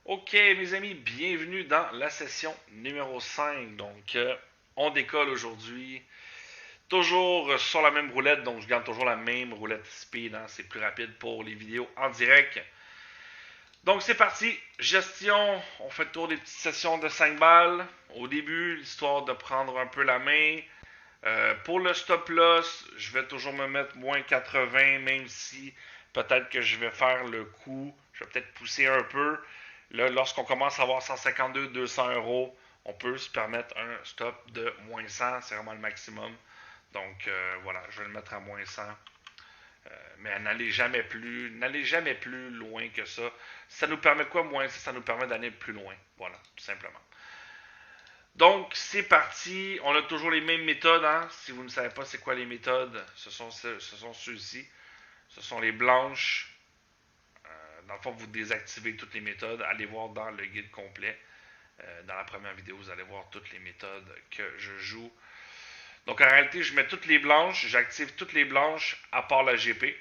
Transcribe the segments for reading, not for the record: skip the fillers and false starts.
Ok, mes amis, bienvenue dans la session numéro 5. Donc, on décolle aujourd'hui. Toujours sur la même roulette, donc je garde toujours la même roulette speed. Hein, c'est plus rapide pour les vidéos en direct. Donc, c'est parti. Gestion, on fait le tour des petites sessions de 5 balles. Au début, l'histoire de prendre un peu la main. Pour le stop loss, je vais toujours me mettre moins 80, même si peut-être que je vais faire le coup. Je vais peut-être pousser un peu. Là, lorsqu'on commence à avoir 152, 200 euros, on peut se permettre un stop de moins 100. C'est vraiment le maximum. Donc voilà, je vais le mettre à moins 100. Mais n'allez jamais plus loin que ça. Ça nous permet quoi moins 100? Ça nous permet d'aller plus loin. Voilà, tout simplement. Donc, c'est parti. On a toujours les mêmes méthodes. Hein? Si vous ne savez pas c'est quoi les méthodes, ce sont ceux-ci. Ce sont les blanches. Dans le fond, vous désactivez toutes les méthodes. Allez voir dans le guide complet. Dans la première vidéo, vous allez voir toutes les méthodes que je joue. Donc, en réalité, je mets toutes les blanches. J'active toutes les blanches à part la GP.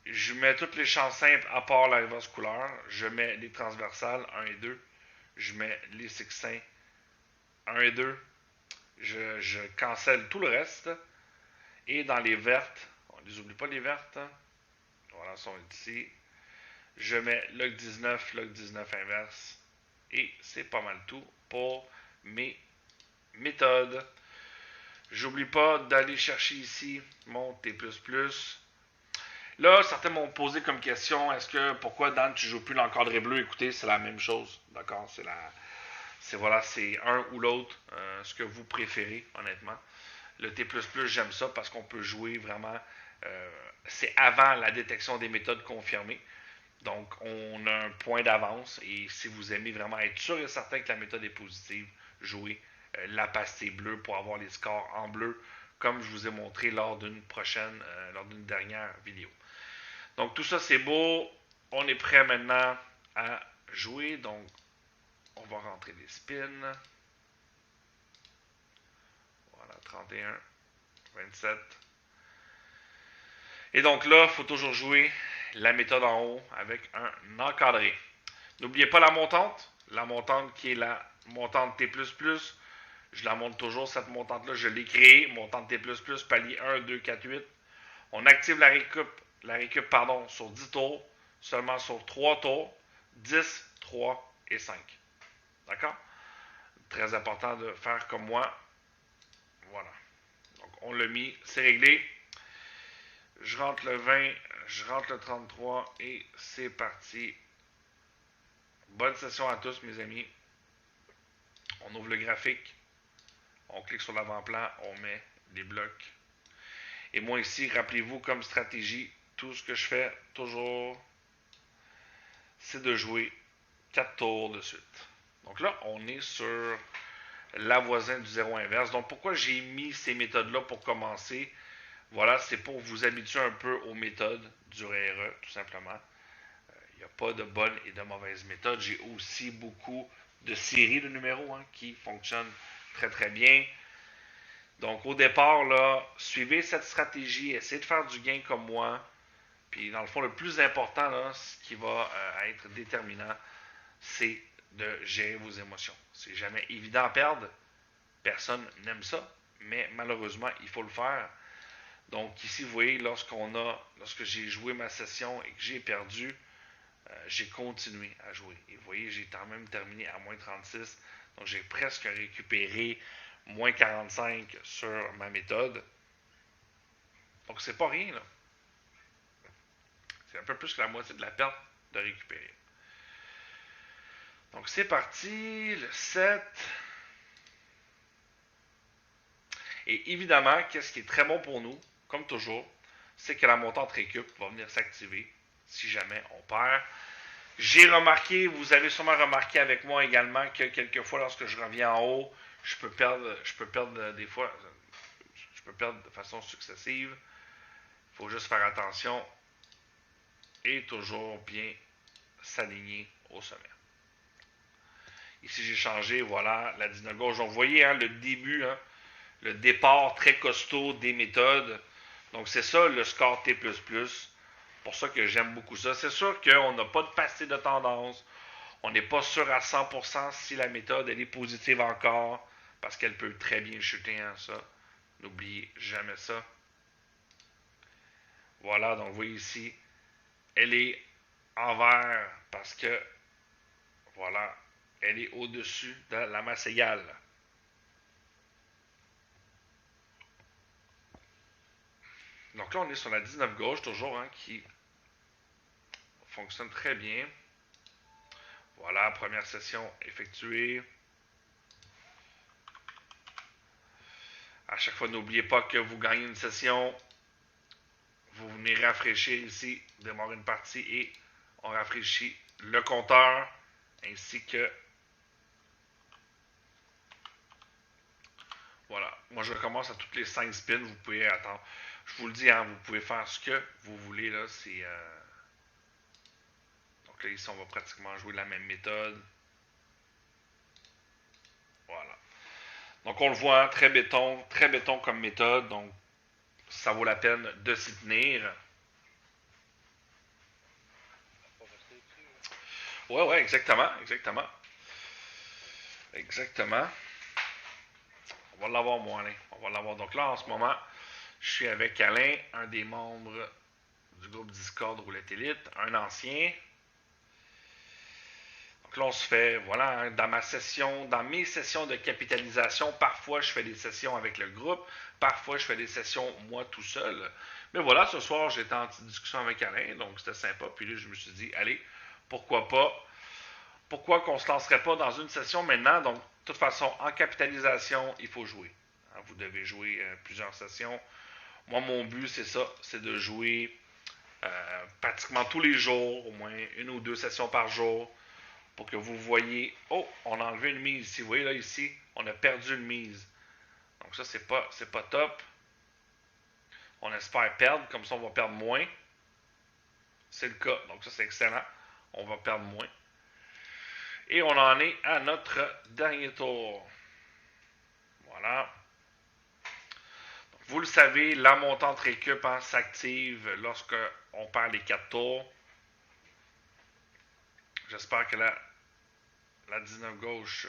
Je mets toutes les champs simples à part la reverse couleur. Je mets les transversales 1 et 2. Je mets les sextins 1 et 2. Je cancelle tout le reste. Et dans les vertes, on ne les oublie pas les vertes. Voilà, elles sont ici. Je mets log 19, log 19 inverse. Et c'est pas mal tout pour mes méthodes. J'oublie pas d'aller chercher ici mon T++. Là, certains m'ont posé comme question, est-ce que pourquoi Dan tu joues plus l'encadré bleu? Écoutez, c'est la même chose, d'accord? C'est un ou l'autre, ce que vous préférez, honnêtement. Le T++, j'aime ça parce qu'on peut jouer vraiment. C'est avant la détection des méthodes confirmées. Donc, on a un point d'avance. Et si vous aimez vraiment être sûr et certain que la méthode est positive, jouez la pastille bleue pour avoir les scores en bleu, comme je vous ai montré lors d'une dernière vidéo. Donc, tout ça, c'est beau. On est prêt maintenant à jouer. Donc, on va rentrer des spins. Voilà, 31, 27. Et donc là, il faut toujours jouer la méthode en haut avec un encadré. N'oubliez pas la montante. La montante qui est la montante T++. Je la monte toujours, cette montante-là. Je l'ai créée. Montante T++, palier 1, 2, 4, 8. On active la récup sur 10 tours. Seulement sur 3 tours. 10, 3 et 5. D'accord? Très important de faire comme moi. Voilà. Donc, on l'a mis. C'est réglé. Je rentre le 20, je rentre le 33 et c'est parti. Bonne session à tous, mes amis. On ouvre le graphique, on clique sur l'avant-plan, on met les blocs. Et moi ici, rappelez-vous comme stratégie, tout ce que je fais toujours, c'est de jouer 4 tours de suite. Donc là, on est sur la voisine du zéro inverse. Donc pourquoi j'ai mis ces méthodes-là pour commencer? Voilà, c'est pour vous habituer un peu aux méthodes du RE, tout simplement. Il n'y a pas de bonne et de mauvaise méthode. J'ai aussi beaucoup de séries de numéros qui fonctionnent très très bien. Donc au départ, là, suivez cette stratégie, essayez de faire du gain comme moi. Puis dans le fond, le plus important, là, ce qui va être déterminant, c'est de gérer vos émotions. C'est jamais évident à perdre. Personne n'aime ça. Mais malheureusement, il faut le faire. Donc ici, vous voyez, lorsque j'ai joué ma session et que j'ai perdu, j'ai continué à jouer. Et vous voyez, j'ai quand même terminé à moins 36. Donc j'ai presque récupéré moins 45 sur ma méthode. Donc c'est pas rien, là. C'est un peu plus que la moitié de la perte de récupérer. Donc c'est parti, le 7. Et évidemment, qu'est-ce qui est très bon pour nous, comme toujours, c'est que la montante récup va venir s'activer si jamais on perd. J'ai remarqué, vous avez sûrement remarqué avec moi également que quelquefois lorsque je reviens en haut, je peux perdre des fois, je peux perdre de façon successive. Il faut juste faire attention et toujours bien s'aligner au sommet. Ici j'ai changé, voilà, la 19 gauche. Donc vous voyez le début, le départ très costaud des méthodes. Donc c'est ça le score T++. Pour ça que j'aime beaucoup ça. C'est sûr qu'on n'a pas de passé de tendance. On n'est pas sûr à 100% si la méthode elle est positive encore. Parce qu'elle peut très bien chuter, hein, ça. N'oubliez jamais ça. Voilà, donc vous voyez ici, elle est en vert parce que, voilà, elle est au-dessus de la masse égale. Donc là, on est sur la 19 gauche, toujours, hein, qui fonctionne très bien. Voilà, première session effectuée. À chaque fois, n'oubliez pas que vous gagnez une session. Vous venez rafraîchir ici, démarrer une partie et on rafraîchit le compteur ainsi que... Voilà. Moi, je recommence à toutes les 5 spins. Vous pouvez attendre. Je vous le dis, hein, vous pouvez faire ce que vous voulez. Là, c'est... Donc là, ici, on va pratiquement jouer la même méthode. Voilà. Donc on le voit, hein, très béton comme méthode. Donc ça vaut la peine de s'y tenir. Ouais, ouais, exactement, exactement. Exactement. On va l'avoir, moi, Alain. On va l'avoir. Donc là, en ce moment, je suis avec Alain, un des membres du groupe Discord Roulette Elite, un ancien. Donc là, on se fait, voilà, hein, dans mes sessions de capitalisation, parfois je fais des sessions avec le groupe, parfois je fais des sessions moi tout seul. Mais voilà, ce soir, j'étais en petite discussion avec Alain, donc c'était sympa. Puis là, je me suis dit, allez, pourquoi pas? Pourquoi qu'on ne se lancerait pas dans une session maintenant? Donc, de toute façon, en capitalisation, il faut jouer. Hein, vous devez jouer plusieurs sessions. Moi, mon but, c'est ça, c'est de jouer pratiquement tous les jours, au moins une ou deux sessions par jour, pour que vous voyez, oh, on a enlevé une mise ici. Vous voyez là, ici, on a perdu une mise. Donc ça, c'est pas top. On espère perdre, comme ça, on va perdre moins. C'est le cas, donc ça, c'est excellent. On va perdre moins. Et on en est à notre dernier tour. Voilà. Donc, vous le savez, la montante récup hein, s'active lorsque on perd les 4 tours. J'espère que la 19 gauche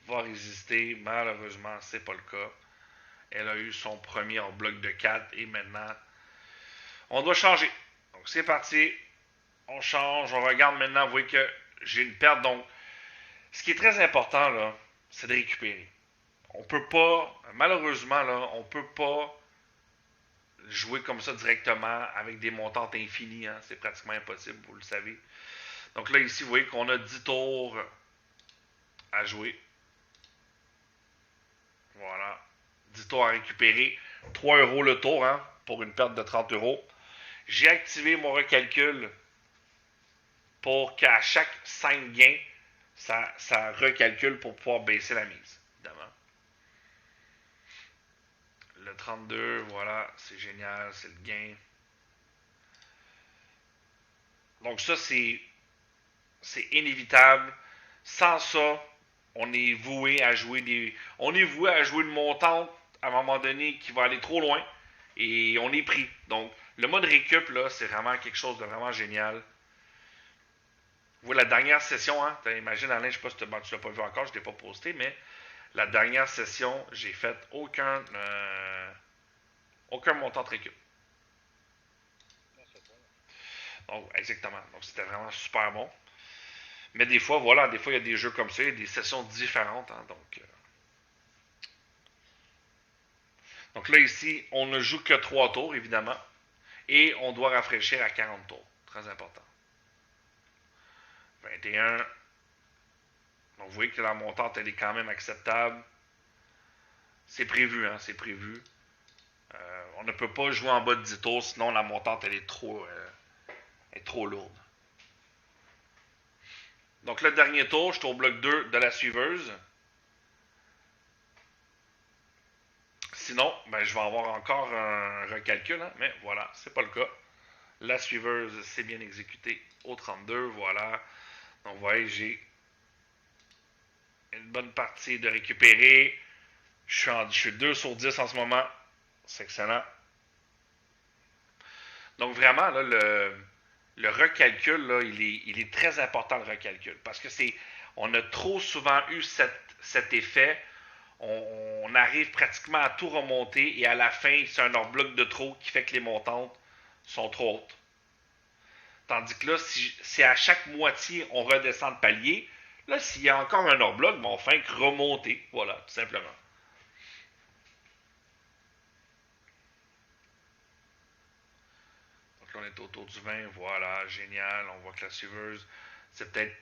va résister. Malheureusement, c'est pas le cas. Elle a eu son premier en bloc de 4 et maintenant, on doit changer. Donc, c'est parti. On change. On regarde maintenant. Vous voyez que j'ai une perte. Donc, ce qui est très important, là, c'est de récupérer. On peut pas, malheureusement, là, on peut pas jouer comme ça directement avec des montantes infinies. Hein. C'est pratiquement impossible, vous le savez. Donc là, ici, vous voyez qu'on a 10 tours à jouer. Voilà. 10 tours à récupérer. 3 euros le tour, hein, pour une perte de 30 euros. J'ai activé mon recalcul pour qu'à chaque 5 gains, ça recalcule pour pouvoir baisser la mise, évidemment. Le 32, voilà, c'est génial, c'est le gain. Donc ça, c'est inévitable. Sans ça, on est voué à jouer une montante à un moment donné qui va aller trop loin et on est pris. Donc le mode récup là, c'est vraiment quelque chose de vraiment génial. Vous voyez la dernière session, hein, imagine Alain, je sais pas si tu l'as pas vu encore, je ne l'ai pas posté, mais la dernière session, j'ai fait aucun montant de récup. Donc exactement. Donc c'était vraiment super bon. Mais des fois, voilà, des fois il y a des jeux comme ça, il y a des sessions différentes. Hein, donc là, ici, on ne joue que 3 tours, évidemment. Et on doit rafraîchir à 40 tours. Très important. 21. Donc vous voyez que la montante, elle est quand même acceptable. C'est prévu, hein, c'est prévu. On ne peut pas jouer en bas de 10 tours, sinon la montante, elle est trop lourde. Donc le dernier tour, je suis au bloc 2 de la suiveuse. Sinon, ben, je vais avoir encore un recalcul, hein, mais voilà, c'est pas le cas. La suiveuse s'est bien exécutée au 32, voilà. Donc, vous voyez, j'ai une bonne partie de récupérer. Je suis 2 sur 10 en ce moment. C'est excellent. Donc vraiment, là, le recalcul, là, il est très important, le recalcul. Parce que on a trop souvent eu cet effet. On arrive pratiquement à tout remonter et à la fin, c'est un hors-bloc de trop qui fait que les montantes sont trop hautes. Tandis que là, si à chaque moitié, on redescend de palier, là, s'il y a encore un hors-bloc, ben, on fait que remonter. Voilà, tout simplement. Donc là, on est autour du 20. Voilà, génial. On voit que la suiveuse, c'est peut-être...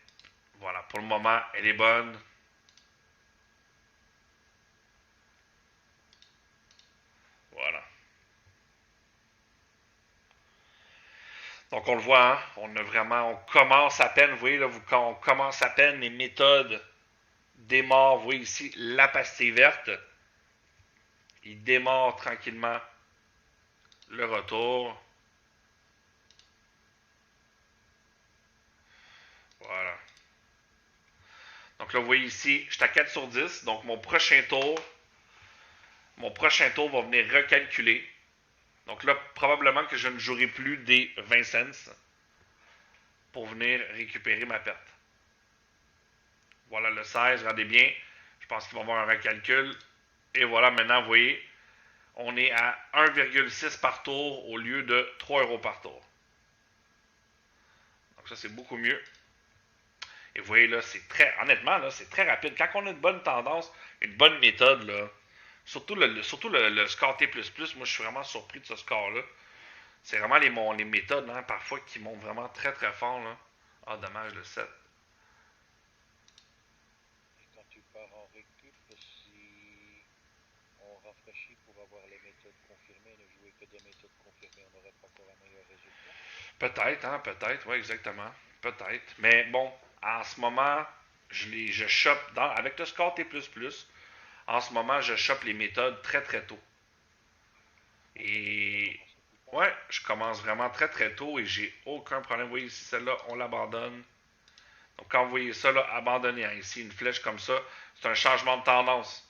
Voilà, pour le moment, elle est bonne. Voilà. Donc on le voit, hein, on commence à peine, vous voyez, là, quand on commence à peine, les méthodes démarrent, vous voyez ici, la pastille verte, il démarre tranquillement le retour. Voilà. Donc là, vous voyez ici, je suis à 4 sur 10, donc mon prochain tour va venir recalculer. Donc là, probablement que je ne jouerai plus des 20 cents pour venir récupérer ma perte. Voilà le 16, regardez bien, je pense qu'il va y avoir un recalcul. Et voilà, maintenant, vous voyez, on est à 1,6 par tour au lieu de 3 euros par tour. Donc ça, c'est beaucoup mieux. Et vous voyez, là, honnêtement, là, c'est très rapide. Quand on a une bonne tendance, une bonne méthode, là, surtout le score T++, moi, je suis vraiment surpris de ce score-là. C'est vraiment les méthodes, hein, parfois, qui montent vraiment très, très fort, là. Ah, dommage, le 7. Et quand tu pars en récup, si on rafraîchit pour avoir les méthodes confirmées, ne jouer que des méthodes confirmées, on n'aurait pas encore un meilleur résultat. Peut-être, hein, peut-être, oui, exactement. Peut-être. Mais bon, en ce moment, je chope avec le score T++. En ce moment, je chope les méthodes très très tôt. Ok, donc tu vas Et commencer plus tard. ouais, je commence vraiment très très tôt et j'ai aucun problème. Vous voyez ici, celle-là, on l'abandonne. Donc quand vous voyez ça, là, abandonné, hein, ici, une flèche comme ça, c'est un changement de tendance.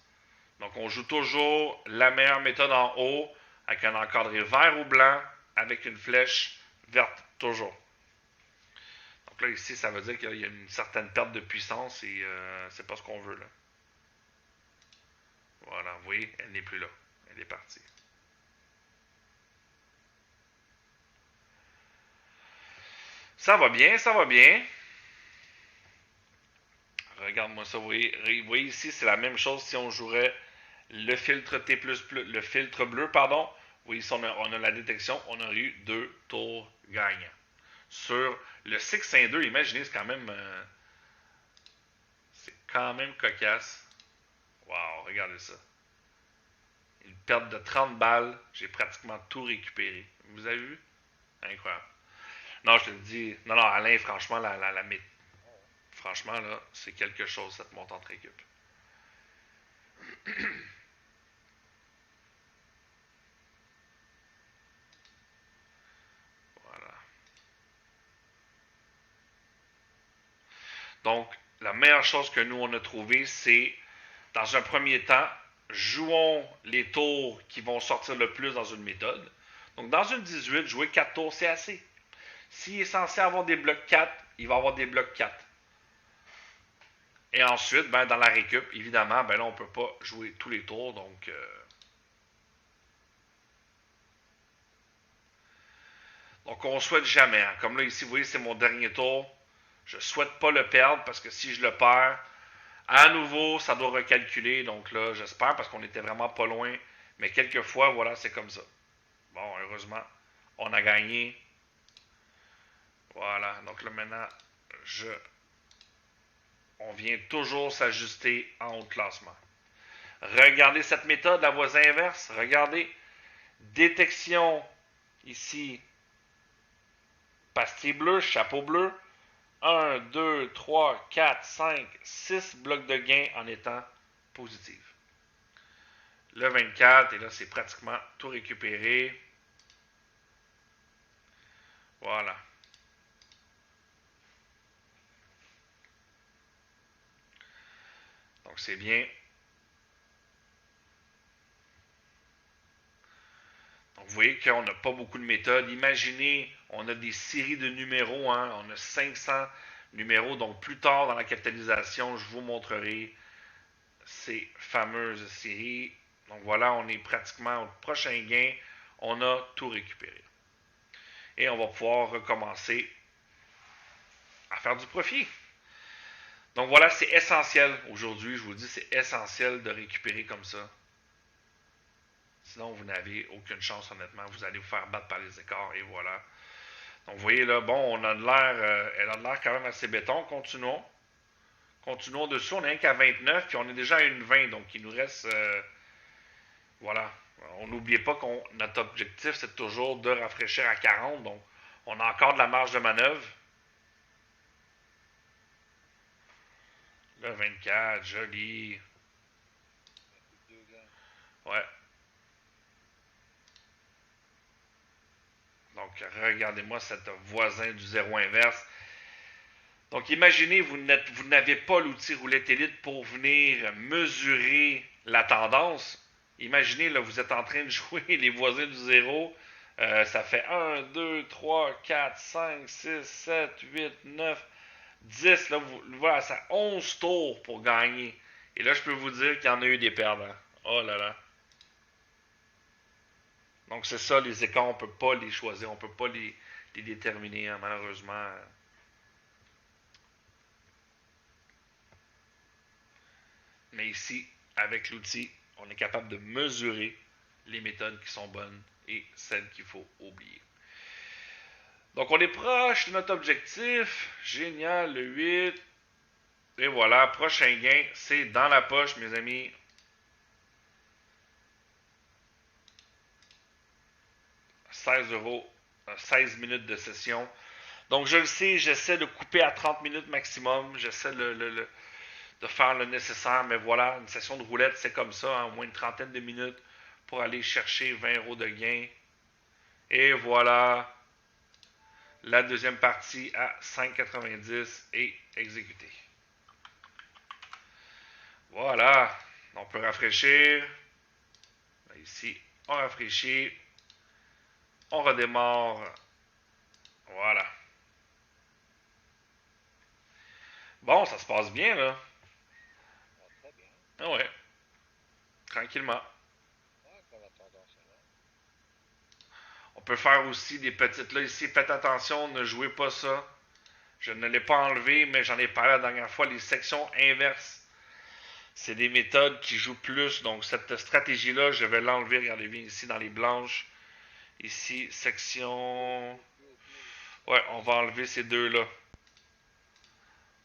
Donc on joue toujours la meilleure méthode en haut, avec un encadré vert ou blanc, avec une flèche verte, toujours. Donc là, ici, ça veut dire qu'il y a une certaine perte de puissance et c'est pas ce qu'on veut là. Voilà, vous voyez, elle n'est plus là. Elle est partie. Ça va bien, ça va bien. Regarde-moi ça, vous voyez ici, c'est la même chose si on jouerait le filtre T++, le filtre bleu, pardon. Vous voyez ici, on a la détection, on a eu 2 tours gagnants. Sur le 6-2, imaginez, c'est quand même cocasse. Wow, regardez ça. Une perte de 30 balles, j'ai pratiquement tout récupéré. Vous avez vu? Incroyable. Non, je te le dis, non, non, Alain, franchement, Ah ouais. franchement, là, c'est quelque chose, cette montante récup. Voilà. Donc, la meilleure chose que nous, on a trouvé, c'est, dans un premier temps, jouons les tours qui vont sortir le plus dans une méthode. Donc, dans une 18, jouer 4 tours, c'est assez. S'il est censé avoir des blocs 4, il va avoir des blocs 4. Et ensuite, ben, dans la récup, évidemment, ben là, on ne peut pas jouer tous les tours. Donc on ne souhaite jamais. Hein. Comme là, ici, vous voyez, c'est mon dernier tour. Je ne souhaite pas le perdre parce que si je le perds, à nouveau, ça doit recalculer. Donc là, j'espère parce qu'on était vraiment pas loin. Mais quelquefois, voilà, c'est comme ça. Bon, heureusement, on a gagné. Voilà. Donc là, maintenant, je on vient toujours s'ajuster en haut de classement. Regardez cette méthode, la voisin inverse. Regardez. Détection ici, pastille bleue, chapeau bleu. 1, 2, 3, 4, 5, 6 blocs de gain en étant positif. Le 24, et là, c'est pratiquement tout récupéré. Voilà. Donc, c'est bien. Donc, vous voyez qu'on n'a pas beaucoup de méthodes. Imaginez, on a des séries de numéros, hein, on a 500 numéros, donc plus tard dans la capitalisation, je vous montrerai ces fameuses séries. Donc voilà, on est pratiquement au prochain gain, on a tout récupéré. Et on va pouvoir recommencer à faire du profit. Donc voilà, c'est essentiel aujourd'hui, je vous dis, c'est essentiel de récupérer comme ça. Sinon, vous n'avez aucune chance, honnêtement. Vous allez vous faire battre par les écarts et voilà. Donc, vous voyez là, bon, on a de l'air, elle a de l'air quand même assez béton. Continuons. Continuons dessus. On est qu'à 29, puis on est déjà à une 20. Donc, il nous reste, voilà. On n'oublie pas que notre objectif, c'est toujours de rafraîchir à 40. Donc, on a encore de la marge de manœuvre. Le 24, joli. Ouais. Donc, regardez-moi cette voisin du zéro inverse. Donc, imaginez, vous n'avez pas l'outil roulette élite pour venir mesurer la tendance. Imaginez, là, vous êtes en train de jouer les voisins du zéro. Ça fait 1, 2, 3, 4, 5, 6, 7, 8, 9, 10. Là, voilà, ça 11 tours pour gagner. Et là, je peux vous dire qu'il y en a eu des perdants. Oh là là. Donc, c'est ça, les écarts, on ne peut pas les choisir. On ne peut pas les déterminer, hein, malheureusement. Mais ici, avec l'outil, on est capable de mesurer les méthodes qui sont bonnes et celles qu'il faut oublier. Donc, on est proche de notre objectif. Génial, le 8. Et voilà, prochain gain, c'est dans la poche, mes amis. 16 euros, 16 minutes de session. Donc, je le sais, j'essaie de couper à 30 minutes maximum. J'essaie de faire le nécessaire, mais voilà, une session de roulette, c'est comme ça, hein, au moins une trentaine de minutes pour aller chercher 20 euros de gain. Et voilà, la deuxième partie à 5,90 et exécutée. Voilà, on peut rafraîchir. Ici, on rafraîchit. On redémarre. Voilà. Bon, ça se passe bien, là. Très bien. Ah ouais, tranquillement. On peut faire aussi des petites là ici. Faites attention, ne jouez pas ça. Je ne l'ai pas enlevé, mais j'en ai parlé la dernière fois. Les sections inverses, c'est des méthodes qui jouent plus. Donc cette stratégie-là, je vais l'enlever. Regardez bien ici dans les blanches. Ici, section... Ouais, on va enlever ces deux-là.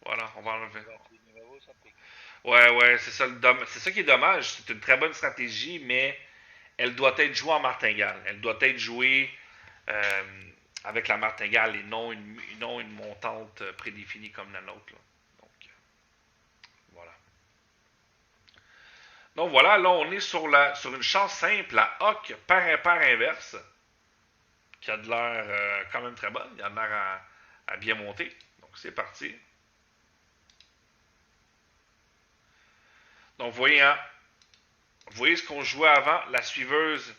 Voilà, on va enlever. Ouais, c'est ça, c'est ça qui est dommage. C'est une très bonne stratégie, mais elle doit être jouée en martingale. Elle doit être jouée avec la martingale et non une montante prédéfinie comme la nôtre. Là. Donc, voilà. Donc voilà, là on est sur une chance simple, la hoc par impair inverse, qui a de l'air quand même très bonne. Il a de l'air à bien monter. Donc c'est parti. Donc vous voyez, hein, vous voyez ce qu'on jouait avant, la suiveuse,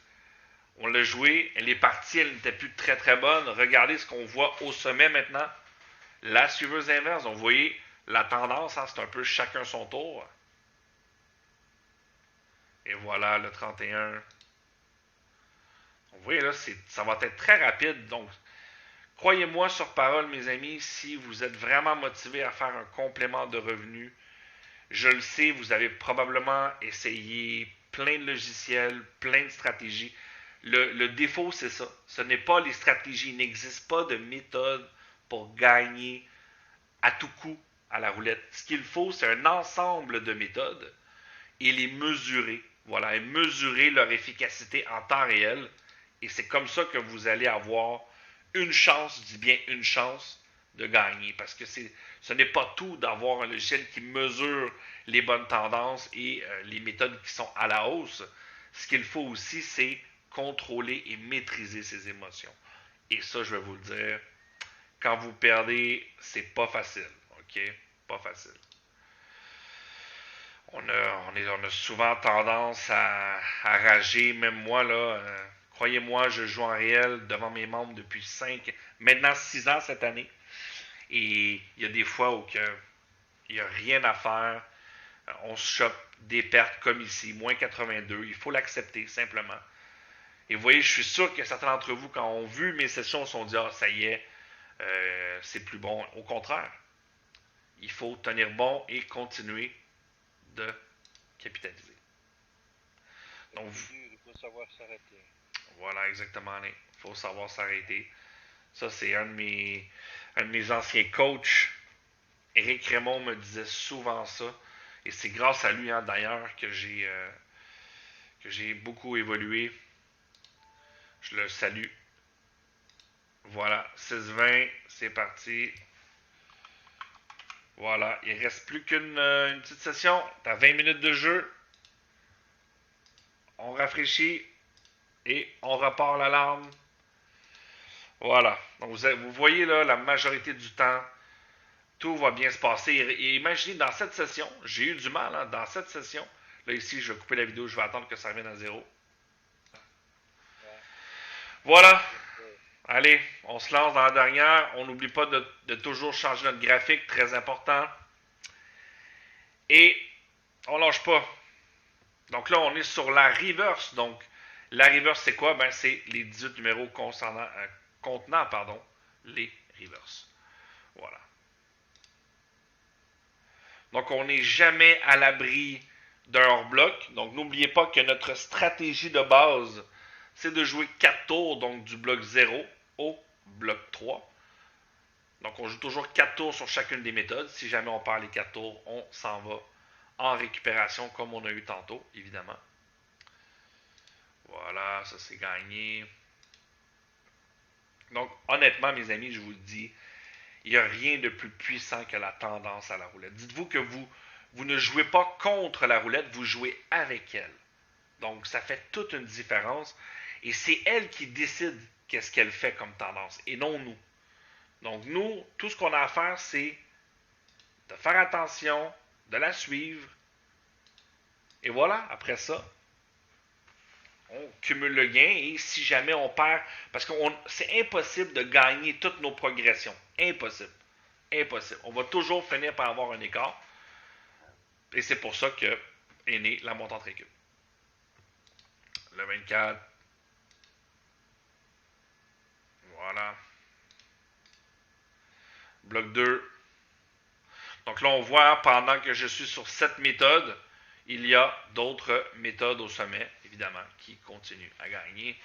on l'a joué, elle est partie, elle n'était plus très très bonne. Regardez ce qu'on voit au sommet maintenant. La suiveuse inverse, donc vous voyez la tendance, hein, c'est un peu chacun son tour. Et voilà le 31. Donc, vous voyez là, ça va être très rapide. Donc, croyez-moi sur parole, mes amis, si vous êtes vraiment motivé à faire un complément de revenus, je le sais, vous avez probablement essayé plein de logiciels, plein de stratégies. Le défaut, c'est ça. Ce n'est pas les stratégies. Il n'existe pas de méthode pour gagner à tout coup à la roulette. Ce qu'il faut, c'est un ensemble de méthodes et les mesurer. Voilà, et mesurer leur efficacité en temps réel. Et c'est comme ça que vous allez avoir une chance, je dis bien une chance, de gagner. Parce que ce n'est pas tout d'avoir un logiciel qui mesure les bonnes tendances et les méthodes qui sont à la hausse. Ce qu'il faut aussi, c'est contrôler et maîtriser ses émotions. Et ça, je vais vous le dire, quand vous perdez, c'est pas facile. OK? Pas facile. On a souvent tendance à rager, même moi, là. Croyez-moi, je joue en réel devant mes membres depuis 5, maintenant 6 ans cette année. Et il y a des fois où il n'y a rien à faire. On se chope des pertes comme ici, moins 82. Il faut l'accepter simplement. Et vous voyez, je suis sûr que certains d'entre vous, quand ont vu mes sessions, se sont dit, ah, ça y est, c'est plus bon. Au contraire, il faut tenir bon et continuer de capitaliser. Donc, Il faut savoir s'arrêter. Voilà, exactement. Il faut savoir s'arrêter. Ça, c'est un de mes anciens coachs. Éric Raymond me disait souvent ça. Et c'est grâce à lui, hein, d'ailleurs, que j'ai beaucoup évolué. Je le salue. Voilà, 6-20, c'est parti. Voilà, il ne reste plus qu'une une petite session. Tu as 20 minutes de jeu. On rafraîchit et on repart l'alarme. Voilà. Donc vous voyez là, la majorité du temps, tout va bien se passer. Et imaginez, dans cette session, j'ai eu du mal, hein, dans cette session. Là, ici, je vais couper la vidéo, je vais attendre que ça revienne à zéro. Voilà. Allez, on se lance dans la dernière. On n'oublie pas de toujours changer notre graphique, très important. Et on lâche pas. Donc là, on est sur la reverse. Donc, la reverse, c'est quoi? Ben, c'est les 18 numéros contenant les reverse. Voilà. Donc, on n'est jamais à l'abri d'un hors-bloc. Donc, n'oubliez pas que notre stratégie de base, c'est de jouer 4 tours, donc du bloc 0 au bloc 3. Donc, on joue toujours 4 tours sur chacune des méthodes. Si jamais on perd les 4 tours, on s'en va en récupération, comme on a eu tantôt, évidemment. Voilà, ça c'est gagné. Donc, honnêtement, mes amis, je vous le dis, il n'y a rien de plus puissant que la tendance à la roulette. Dites-vous que vous ne jouez pas contre la roulette, vous jouez avec elle. Donc, ça fait toute une différence. Et c'est elle qui décide qu'est-ce qu'elle fait comme tendance, et non nous. Donc, nous, tout ce qu'on a à faire, c'est de faire attention, de la suivre. Et voilà, après ça, on cumule le gain. Et si jamais on perd, parce que c'est impossible de gagner toutes nos progressions. Impossible. Impossible. On va toujours finir par avoir un écart. Et c'est pour ça que est née la montante récup. Le 24. Voilà. Bloc 2. Donc là, on voit, pendant que je suis sur cette méthode, il y a d'autres méthodes au sommet, évidemment, qui continuent à gagner.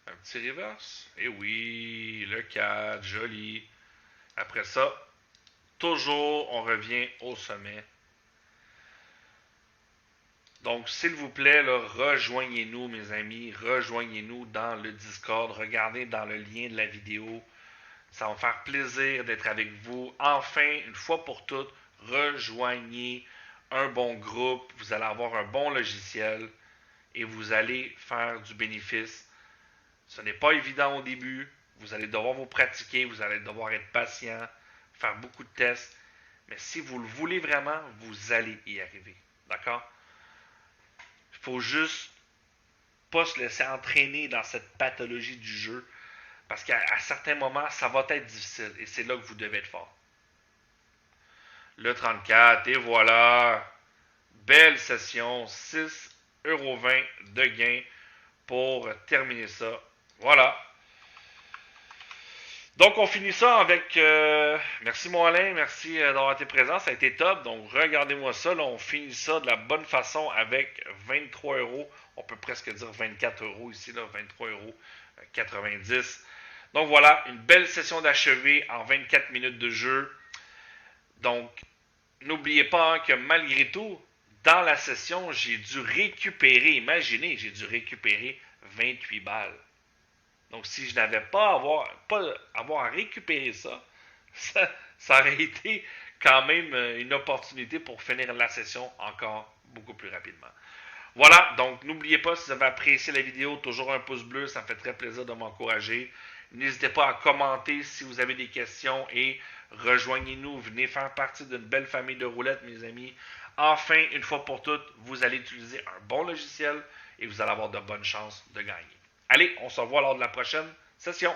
Un petit reverse. Et oui, le 4, joli. Après ça, toujours, on revient au sommet. Donc, s'il vous plaît, là, rejoignez-nous, mes amis. Rejoignez-nous dans le Discord. Regardez dans le lien de la vidéo. Ça va me faire plaisir d'être avec vous. Enfin, une fois pour toutes, rejoignez un bon groupe. Vous allez avoir un bon logiciel et vous allez faire du bénéfice. Ce n'est pas évident au début. Vous allez devoir vous pratiquer. Vous allez devoir être patient, faire beaucoup de tests. Mais si vous le voulez vraiment, vous allez y arriver. D'accord? Il faut juste pas se laisser entraîner dans cette pathologie du jeu. Parce qu'à certains moments, ça va être difficile. Et c'est là que vous devez être fort. Le 34, et voilà. Belle session. 6,20 € de gain pour terminer ça. Voilà. Donc, on finit ça avec... merci, mon Alain. Merci d'avoir été présent. Ça a été top. Donc, regardez-moi ça. Là, on finit ça de la bonne façon avec 23 €. On peut presque dire 24 € ici. Là, 23,90 €. Donc, voilà. Une belle session d'achevé en 24 minutes de jeu. Donc, n'oubliez pas que malgré tout, dans la session, j'ai dû récupérer, imaginez, j'ai dû récupérer 28 balles. Donc, si je n'avais pas avoir à récupérer ça, ça aurait été quand même une opportunité pour finir la session encore beaucoup plus rapidement. Voilà, donc n'oubliez pas, si vous avez apprécié la vidéo, toujours un pouce bleu, ça me fait très plaisir de m'encourager. N'hésitez pas à commenter si vous avez des questions et Rejoignez-nous, venez faire partie d'une belle famille de roulettes, mes amis. Enfin, une fois pour toutes, vous allez utiliser un bon logiciel et vous allez avoir de bonnes chances de gagner. Allez, on se revoit lors de la prochaine session.